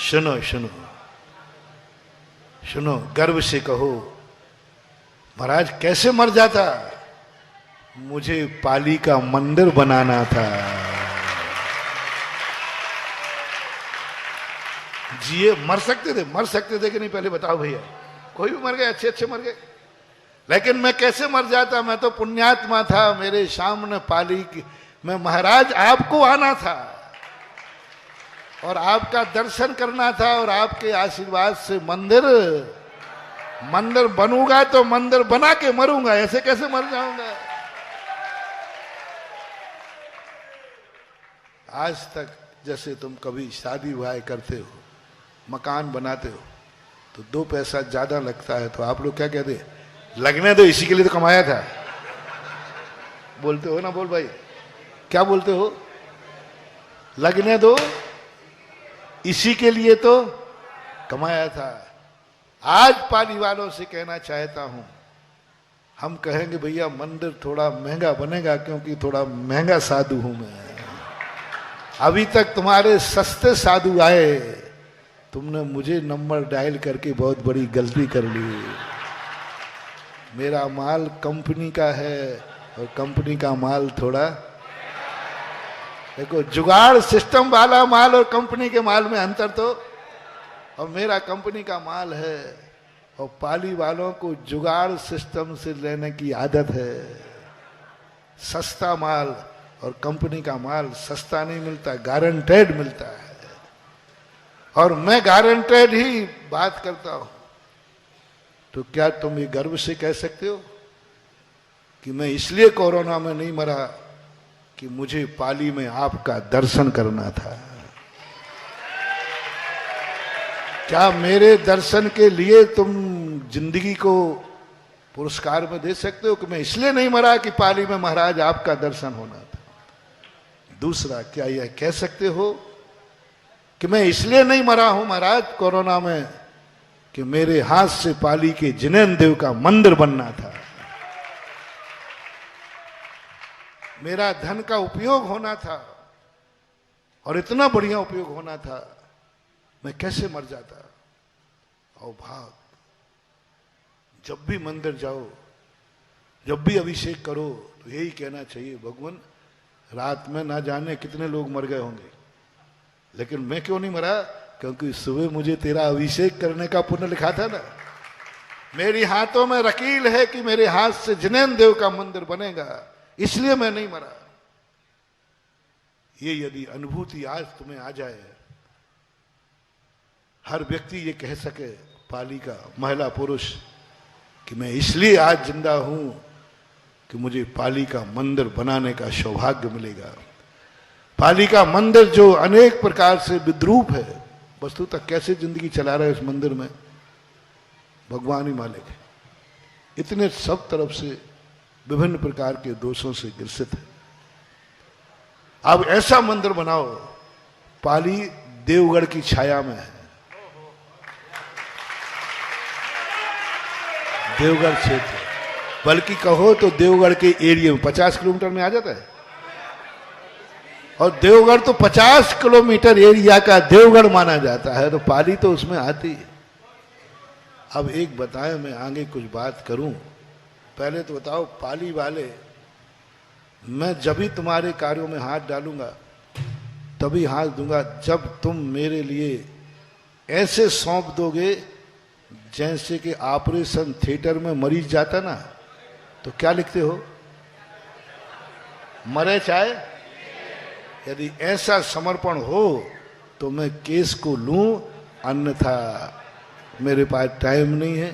सुनो सुनो सुनो, गर्व से कहो, महाराज कैसे मर जाता, मुझे पाली का मंदिर बनाना था। जिए मर सकते थे कि नहीं, पहले बताओ भैया। कोई भी मर गए, अच्छे अच्छे मर गए, लेकिन मैं कैसे मर जाता, मैं तो पुण्यात्मा था, मेरे सामने पाली की मैं महाराज आपको आना था और आपका दर्शन करना था और आपके आशीर्वाद से मंदिर बनूंगा तो मंदिर बना के मरूंगा, ऐसे कैसे मर जाऊंगा। आज तक जैसे तुम कभी शादी विवाह करते हो, मकान बनाते हो, तो 2 पैसा ज्यादा लगता है तो आप लोग क्या कहते, लगने दो, इसी के लिए तो कमाया था। बोलते हो ना, बोल भाई, क्या बोलते हो? लगने दो, इसी के लिए तो कमाया था। आज पाली वालों से कहना चाहता हूं, हम कहेंगे भैया मंदिर थोड़ा महंगा बनेगा क्योंकि थोड़ा महंगा साधु हूं मैं। अभी तक तुम्हारे सस्ते साधु आए, तुमने मुझे नंबर डायल करके बहुत बड़ी गलती कर ली। मेरा माल कंपनी का है और कंपनी का माल थोड़ा, देखो जुगाड़ सिस्टम वाला माल और कंपनी के माल में अंतर तो, और मेरा कंपनी का माल है और पाली वालों को जुगाड़ सिस्टम से लेने की आदत है। सस्ता माल और कंपनी का माल सस्ता नहीं मिलता, गारंटेड मिलता है, और मैं गारंटेड ही बात करता हूं। तो क्या तुम ये गर्व से कह सकते हो कि मैं इसलिए कोरोना में नहीं मरा कि मुझे पाली में आपका दर्शन करना था? क्या मेरे दर्शन के लिए तुम जिंदगी को पुरस्कार में दे सकते हो कि मैं इसलिए नहीं मरा कि पाली में महाराज आपका दर्शन होना था? दूसरा, क्या यह कह सकते हो कि मैं इसलिए नहीं मरा हूं महाराज कोरोना में कि मेरे हाथ से पाली के जिनेन्द्र देव का मंदिर बनना था, मेरा धन का उपयोग होना था और इतना बढ़िया उपयोग होना था, मैं कैसे मर जाता? और भाग, जब भी मंदिर जाओ, जब भी अभिषेक करो तो यही कहना चाहिए, भगवान रात में ना जाने कितने लोग मर गए होंगे, लेकिन मैं क्यों नहीं मरा? क्योंकि सुबह मुझे तेरा अभिषेक करने का पुण्य लिखा था ना। मेरे हाथों में रकील है कि मेरे हाथ से जिनेन्द्र देव का मंदिर बनेगा, इसलिए मैं नहीं मरा। ये यदि अनुभूति आज तुम्हें आ जाए, हर व्यक्ति ये कह सके, पाली का महिला पुरुष, कि मैं इसलिए आज जिंदा हूं कि मुझे पाली का मंदिर बनाने का सौभाग्य मिलेगा। पाली का मंदिर जो अनेक प्रकार से विद्रूप है, वस्तुतः कैसे जिंदगी चला रहे इस मंदिर में भगवान ही मालिक है। इतने सब तरफ से विभिन्न प्रकार के दोषों से ग्रसित है। अब ऐसा मंदिर बनाओ, पाली देवगढ़ की छाया में है, देवगढ़ क्षेत्र, बल्कि कहो तो देवगढ़ के एरिया में 50 किलोमीटर में आ जाता है। और देवगढ़ तो 50 किलोमीटर एरिया का देवगढ़ माना जाता है, तो पाली तो उसमें आती है। अब एक बताएं, मैं आगे कुछ बात करूं, पहले तो बताओ पाली वाले, मैं जब भी तुम्हारे कार्यों में हाथ डालूंगा तभी हाथ दूंगा जब तुम मेरे लिए ऐसे सौंप दोगे जैसे कि ऑपरेशन थिएटर में मरीज जाता ना, तो क्या लिखते हो, मरे चाहे। यदि ऐसा समर्पण हो तो मैं केस को लूं, अन्यथा मेरे पास टाइम नहीं है।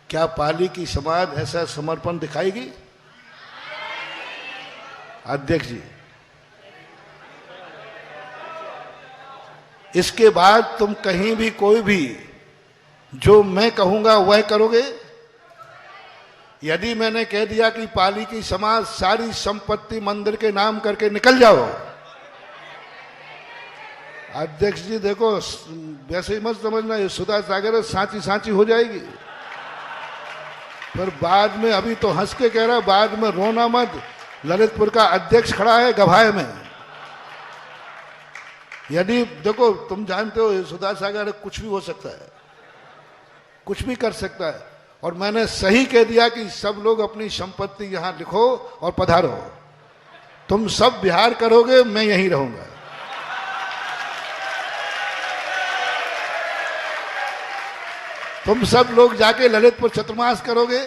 क्या पाली की समाज ऐसा समर्पण दिखाएगी? अध्यक्ष जी, इसके बाद तुम कहीं भी कोई भी जो मैं कहूंगा वह करोगे? यदि मैंने कह दिया कि पाली की समाज सारी संपत्ति मंदिर के नाम करके निकल जाओ, अध्यक्ष जी देखो वैसे ही मत समझना ये सुधा सागर सांची सांची हो जाएगी, पर बाद में, अभी तो हंस के कह रहा, बाद में रोना मत। ललितपुर का अध्यक्ष खड़ा है गभाए में। यदि देखो तुम जानते हो सुधा सागर कुछ भी हो सकता है, कुछ भी कर सकता है, और मैंने सही कह दिया कि सब लोग अपनी संपत्ति यहां लिखो और पधारो। तुम सब बिहार करोगे, मैं यहीं रहूंगा। तुम सब लोग जाके ललितपुर चतुर्मास करोगे,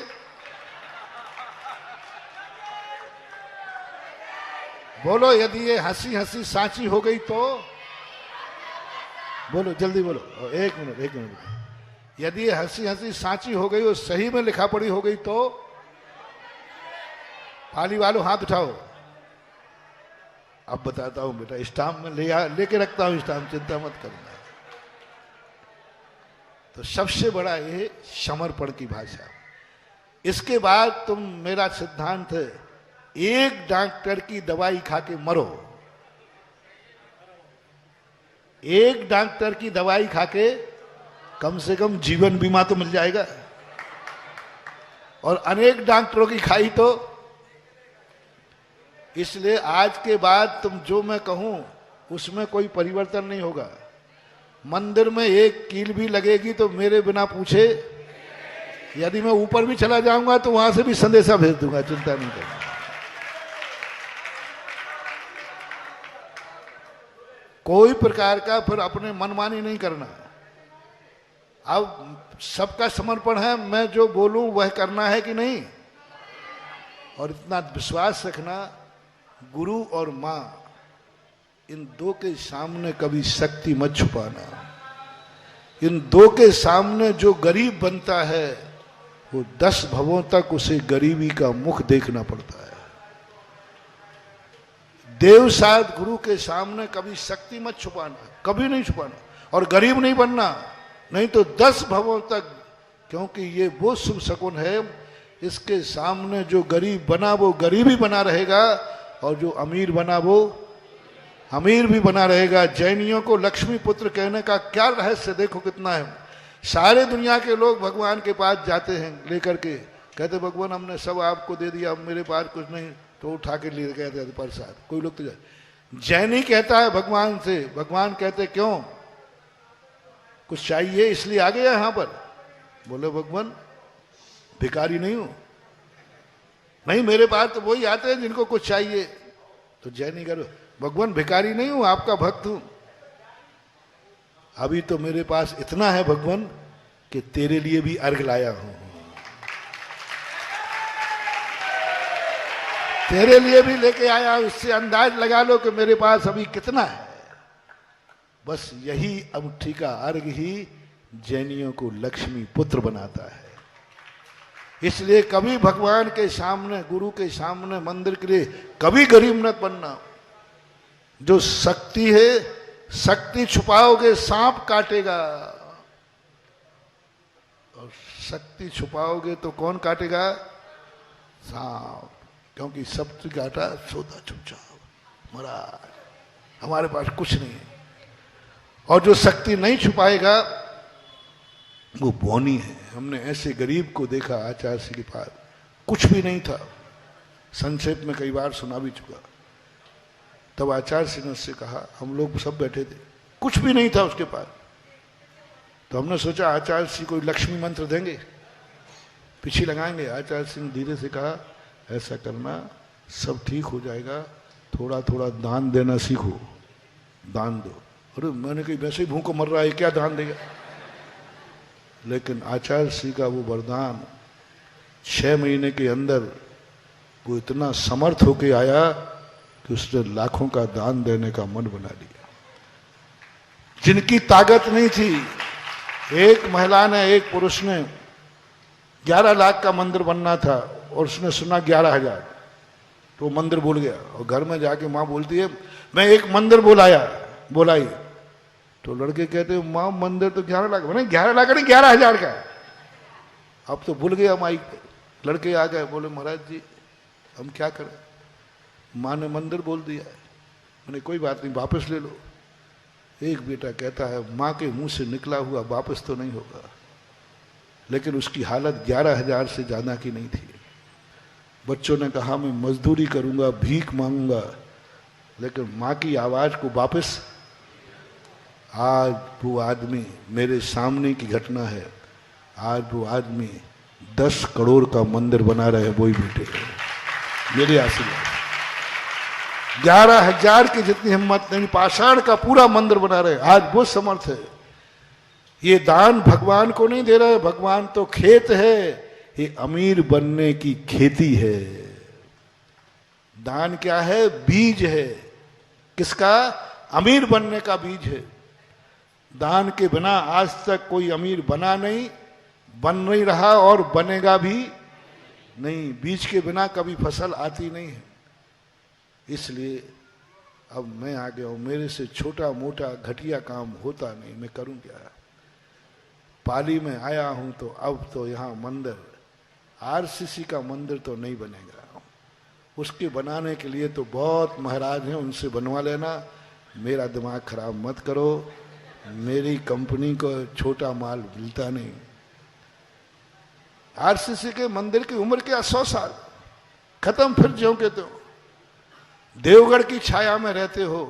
बोलो यदि ये हंसी हंसी सांची हो गई तो, बोलो जल्दी बोलो, एक मिनट। यदि ये हंसी हंसी सांची हो गई और सही में लिखा पढ़ी हो गई तो, पाली वालों हाथ उठाओ। अब बताता हूं बेटा, स्टाम्प में लेके रखता हूं स्टाम्प, चिंता मत करना। तो सबसे बड़ा ये समर्पण की भाषा। इसके बाद तुम, मेरा सिद्धांत है, एक डॉक्टर की दवाई खा के मरो, एक डॉक्टर की दवाई खा के कम से कम जीवन बीमा तो मिल जाएगा, और अनेक डॉक्टरों की खाई तो। इसलिए आज के बाद तुम जो मैं कहूं उसमें कोई परिवर्तन नहीं होगा। मंदिर में एक कील भी लगेगी तो मेरे बिना पूछे, यदि मैं ऊपर भी चला जाऊंगा तो वहां से भी संदेशा भेज दूंगा, चिंता नहीं करना। कोई प्रकार का फिर अपने मनमानी नहीं करना। अब सबका समर्पण है, मैं जो बोलूं वह करना है कि नहीं। और इतना विश्वास रखना, गुरु और मां इन दो के सामने कभी शक्ति मत छुपाना। इन दो के सामने जो गरीब बनता है वो 10 भवों तक उसे गरीबी का मुख देखना पड़ता है। देवसाद गुरु के सामने कभी शक्ति मत छुपाना, कभी नहीं छुपाना, और गरीब नहीं बनना, नहीं तो 10 भवों तक, क्योंकि ये वो शुभ शकुन है। इसके सामने जो गरीब बना वो गरीब ही बना रहेगा, और जो अमीर बना वो अमीर भी बना रहेगा। जैनियों को लक्ष्मी पुत्र कहने का क्या रहस्य देखो कितना है। सारे दुनिया के लोग भगवान के पास जाते हैं लेकर के, कहते भगवान हमने सब आपको दे दिया, अब मेरे पास कुछ नहीं, तो उठा के ले कहते प्रसाद। कोई लोग तो जैनी कहता है भगवान से, भगवान कहते क्यों, कुछ चाहिए इसलिए आ गया यहां पर। बोले भगवान भिखारी नहीं हूं, नहीं मेरे पास तो वही आते हैं जिनको कुछ चाहिए। तो जैनी करो, भगवान भिखारी नहीं हूं, आपका भक्त हूं। अभी तो मेरे पास इतना है भगवान कि तेरे लिए भी अर्घ लाया हूं, तेरे लिए भी लेके आया। उससे अंदाज लगा लो कि मेरे पास अभी कितना है। बस यही अंगूठी का अर्घ ही जैनियों को लक्ष्मी पुत्र बनाता है। इसलिए कभी भगवान के सामने, गुरु के सामने, मंदिर के लिए कभी गरीब मत बनना। जो शक्ति है, शक्ति छुपाओगे सांप काटेगा, और शक्ति छुपाओगे तो कौन काटेगा, सांप। क्योंकि शक्ति काटा सोता चुपचाप महाराज, हमारे पास कुछ नहीं है। और जो शक्ति नहीं छुपाएगा वो बौनी है। हमने ऐसे गरीब को देखा आचार्य सिंह के पास, कुछ भी नहीं था, संक्षेप में कई बार सुना भी चुका। तब आचार्य सिंह ने उससे कहा, हम लोग सब बैठे थे, कुछ भी नहीं था उसके पास, तो हमने सोचा आचार्य सिंह कोई लक्ष्मी मंत्र देंगे, पीछे लगाएंगे। आचार्य सिंह धीरे से कहा, ऐसा करना, सब ठीक हो जाएगा, थोड़ा थोड़ा दान देना सीखो, दान दो। अरे मैंने कही वैसे ही भूखों मर रहा है, क्या दान देगा? लेकिन आचार्य सिंह का वो वरदान 6 महीने के अंदर वो इतना समर्थ होके आया कि उसने लाखों का दान देने का मन बना लिया। जिनकी ताकत नहीं थी, एक महिला ने, एक पुरुष ने 11 लाख का मंदिर बनना था और उसने सुना 11,000, तो वो मंदिर बोल गया। और घर में जाके माँ बोलती है, मैं एक मंदिर बोलाई, तो लड़के कहते हैं, माँ मंदिर तो 11 लाख, मैंने 11 लाख नहीं 11,000 का। अब तो भूल गया माइक पे। लड़के आ गए, बोले महाराज जी हम क्या करें, माँ ने मंदिर बोल दिया है। मैंने कोई बात नहीं, वापस ले लो। एक बेटा कहता है, माँ के मुंह से निकला हुआ वापस तो नहीं होगा, लेकिन उसकी हालत 11,000 से ज्यादा की नहीं थी। बच्चों ने कहा मैं मजदूरी करूंगा, भीख मांगूंगा, लेकिन माँ की आवाज को वापस। आज वो आदमी, मेरे सामने की घटना है, आज वो आदमी 10 करोड़ का मंदिर बना रहे हैं, वही बेटे मेरे आशीर्वाद। 11,000 की जितनी हिम्मत नहीं, पाषाण का पूरा मंदिर बना रहे, आज वो समर्थ है। ये दान भगवान को नहीं दे रहे, भगवान तो खेत है, ये अमीर बनने की खेती है। दान क्या है? बीज है। किसका? अमीर बनने का बीज है। दान के बिना आज तक कोई अमीर बना नहीं, बन नहीं रहा और बनेगा भी नहीं। बीज के बिना कभी फसल आती नहीं है। इसलिए अब मैं आ गया हूं, मेरे से छोटा मोटा घटिया काम होता नहीं, मैं करूं क्या? पाली में आया हूं तो अब तो यहां मंदिर, आरसीसी का मंदिर तो नहीं बनेगा, उसके बनाने के लिए तो बहुत महाराज हैं, उनसे बनवा लेना। मेरा दिमाग खराब मत करो, मेरी कंपनी को छोटा माल मिलता नहीं। आरसीसी के मंदिर की उम्र क्या? 100 साल, खत्म, फिर ज्यों के त्यों। देवगढ़ की छाया में रहते हो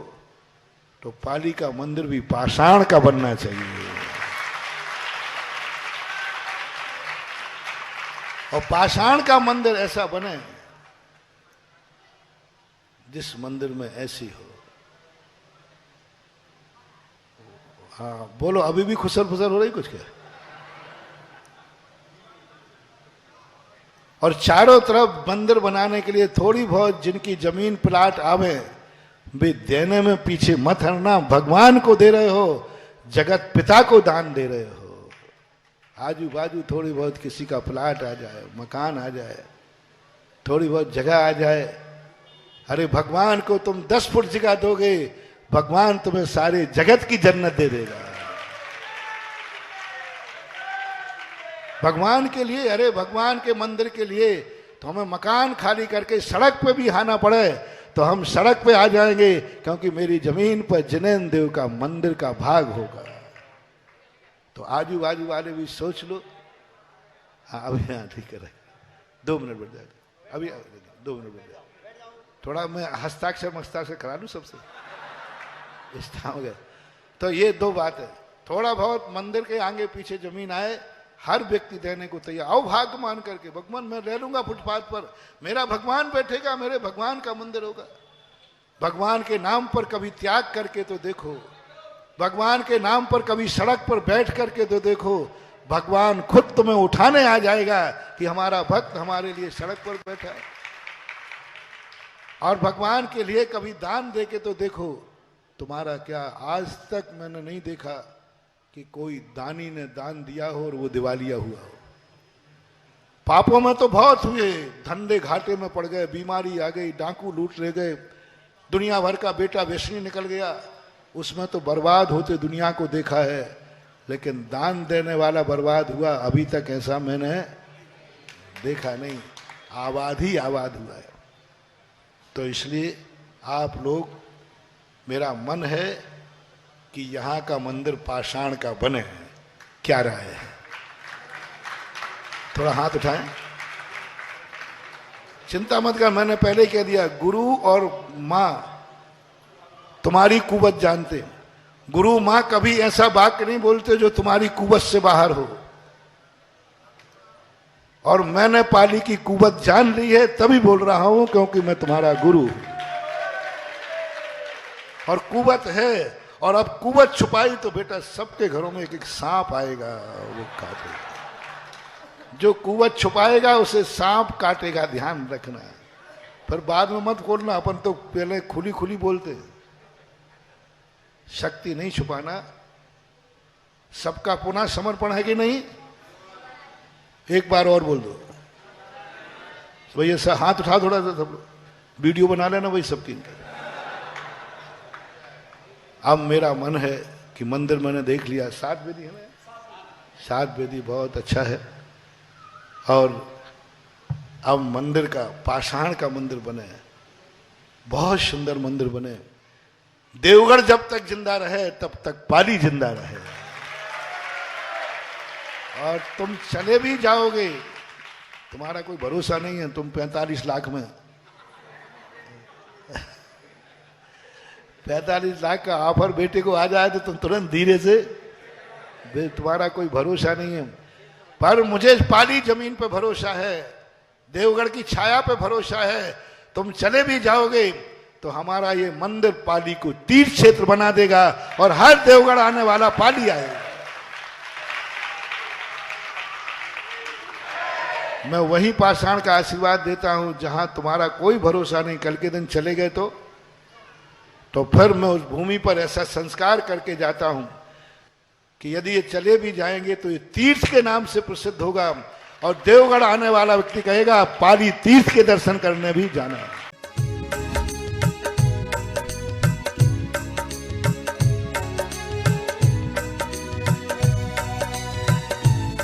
तो पाली का मंदिर भी पाषाण का बनना चाहिए। और पाषाण का मंदिर ऐसा बने जिस मंदिर में ऐसी हो। हाँ बोलो, अभी भी खुसर फुसर हो रही कुछ क्या? और चारों तरफ मंदिर बनाने के लिए थोड़ी बहुत जिनकी जमीन प्लाट आवे, वे देने में पीछे मत हटना। भगवान को दे रहे हो, जगत पिता को दान दे रहे हो। आजू बाजू थोड़ी बहुत किसी का प्लाट आ जाए, मकान आ जाए, थोड़ी बहुत जगह आ जाए, अरे भगवान को तुम 10 फुट जगह दोगे, भगवान तुम्हें सारे जगत की जन्नत दे देगा। भगवान के लिए, अरे भगवान के मंदिर के लिए तो हमें मकान खाली करके सड़क पे भी आना पड़े तो हम सड़क पे आ जाएंगे, क्योंकि मेरी जमीन पर जिनेंद्र देव का मंदिर का भाग होगा। तो आजू बाजू वाले भी सोच लो। हाँ अभी, हाँ ठीक है, 2 मिनट बैठ जाएगा, अभी 2 मिनट बैठ जाएगा। थोड़ा मैं हस्ताक्षर करा लूँ सबसे, इस्ता हो गया। तो ये 2 बात है। थोड़ा बहुत मंदिर के आगे पीछे जमीन आए, हर व्यक्ति देने को तैयार। आओ भाग्य मान करके, भगवान मैं रह लूंगा फुटपाथ पर, मेरा भगवान बैठेगा, मेरे भगवान का मंदिर होगा। भगवान के नाम पर कभी त्याग करके तो देखो, भगवान के नाम पर कभी सड़क पर बैठ करके तो देखो, भगवान खुद तुम्हें उठाने आ जाएगा कि हमारा भक्त हमारे लिए सड़क पर बैठा है। और भगवान के लिए कभी दान दे के तो देखो, तुम्हारा क्या, आज तक मैंने नहीं देखा कि कोई दानी ने दान दिया हो और वो दिवालिया हुआ हो। पापों में तो बहुत हुए, धंधे घाटे में पड़ गए, बीमारी आ गई, डाकू लूट ले गए, दुनिया भर का बेटा वेश्नी निकल गया, उसमें तो बर्बाद होते दुनिया को देखा है। लेकिन दान देने वाला बर्बाद हुआ अभी तक ऐसा मैंने देखा नहीं, आबाद ही आबाद हुआ है। तो इसलिए आप लोग, मेरा मन है कि यहाँ का मंदिर पाषाण का बने। क्या राय है? थोड़ा हाथ उठाएं। चिंता मत कर, मैंने पहले कह दिया, गुरु और माँ तुम्हारी कुवत जानते हैं। गुरु मां कभी ऐसा वाक्य नहीं बोलते जो तुम्हारी कुवत से बाहर हो। और मैंने पाली की कुवत जान ली है, तभी बोल रहा हूं क्योंकि मैं तुम्हारा गुरु हूं। और कुवत है, और अब कुवत छुपाई तो बेटा सबके घरों में एक एक सांप आएगा, वो काटेगा। जो कुवत छुपाएगा उसे सांप काटेगा, ध्यान रखना। फिर बाद में मत बोलना अपन तो पहले खुली खुली बोलते। शक्ति नहीं छुपाना। सबका पुनः समर्पण है कि नहीं? एक बार और बोल दो भैया। ऐसा हाथ उठा थोड़ा सा, सब वीडियो बना लेना भाई सबकी। अब मेरा मन है कि मंदिर मैंने देख लिया, 7 वेदी है ना, 7 वेदी बहुत अच्छा है। और अब मंदिर का पाषाण का मंदिर बने, बहुत सुंदर मंदिर बने। देवगढ़ जब तक जिंदा रहे तब तक पाली जिंदा रहे। और तुम चले भी जाओगे, तुम्हारा कोई भरोसा नहीं है। तुम 45 लाख में 45 लाख का ऑफर बेटे को आ जाए तो तुम तुरंत धीरे से, तुम्हारा कोई भरोसा नहीं है। पर मुझे पाली जमीन पे भरोसा है, देवगढ़ की छाया पे भरोसा है। तुम चले भी जाओगे तो हमारा ये मंदिर पाली को तीर्थ क्षेत्र बना देगा और हर देवगढ़ आने वाला पाली आएगा। मैं वही पाषाण का आशीर्वाद देता हूं जहां तुम्हारा कोई भरोसा नहीं। कल के दिन चले गए तो फिर मैं उस भूमि पर ऐसा संस्कार करके जाता हूं कि यदि ये चले भी जाएंगे तो ये तीर्थ के नाम से प्रसिद्ध होगा। और देवगढ़ आने वाला व्यक्ति कहेगा पाली तीर्थ के दर्शन करने भी जाना है।